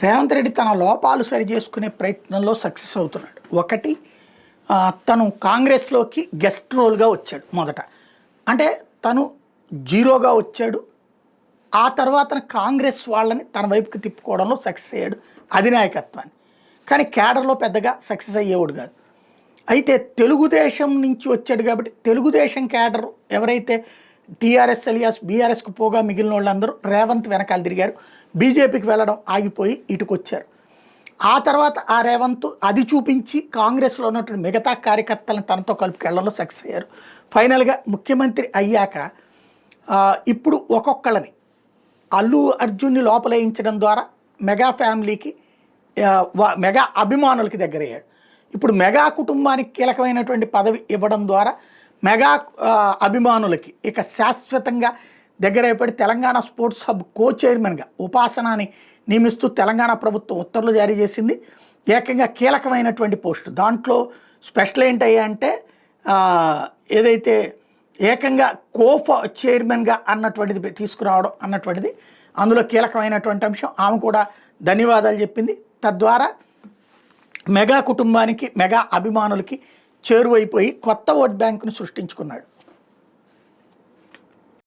రేవంత్ రెడ్డి తన లోపాలు సరిచేసుకునే ప్రయత్నంలో సక్సెస్ అవుతున్నాడు. ఒకటి, తను కాంగ్రెస్లోకి గెస్ట్ రోల్గా వచ్చాడు మొదట. అంటే తను జీరోగా వచ్చాడు. ఆ తర్వాత కాంగ్రెస్ వాళ్ళని తన వైపుకి తిప్పుకోవడంలో సక్సెస్ అయ్యాడు అధినాయకత్వాన్ని. కానీ కేడర్లో పెద్దగా సక్సెస్ అయ్యేవాడు కాదు. అయితే తెలుగుదేశం నుంచి వచ్చాడు కాబట్టి తెలుగుదేశం కేడర్ ఎవరైతే టీఆర్ఎస్ అలియాస్ బీఆర్ఎస్కు పోగా మిగిలిన వాళ్ళందరూ రేవంత్ వెనకాల తిరిగారు. బీజేపీకి వెళ్ళడం ఆగిపోయి ఇటుకొచ్చారు. ఆ తర్వాత ఆ రేవంత్ అది చూపించి కాంగ్రెస్లో ఉన్నటువంటి మిగతా కార్యకర్తలను తనతో కలుపుకెళ్లడంలో సక్సెస్ అయ్యారు. ఫైనల్గా ముఖ్యమంత్రి అయ్యాక ఇప్పుడు ఒక్కొక్కళ్ళని అల్లు అర్జున్ని లోపలేయించడం ద్వారా మెగా ఫ్యామిలీకి మెగా అభిమానులకి దగ్గరయ్యాడు. ఇప్పుడు మెగా కుటుంబానికి కీలకమైనటువంటి పదవి ఇవ్వడం ద్వారా మెగా అభిమానులకి ఇక శాశ్వతంగా దగ్గరైపడి తెలంగాణ స్పోర్ట్స్ హబ్ కో చైర్మన్గా ఉపాసనాని నియమిస్తూ తెలంగాణ ప్రభుత్వం ఉత్తర్వులు జారీ చేసింది. ఏకంగా కీలకమైనటువంటి పోస్టు. దాంట్లో స్పెషల్ ఏంటయ్యా అంటే ఏదైతే ఏకంగా చైర్మన్గా అన్నటువంటిది తీసుకురావడం అన్నటువంటిది అందులో కీలకమైనటువంటి అంశం. ఆమె కూడా ధన్యవాదాలు చెప్పింది. తద్వారా మెగా కుటుంబానికి మెగా అభిమానులకి చేరువైపోయి కొత్త ఓట్ బ్యాంకును సృష్టించుకున్నాడు.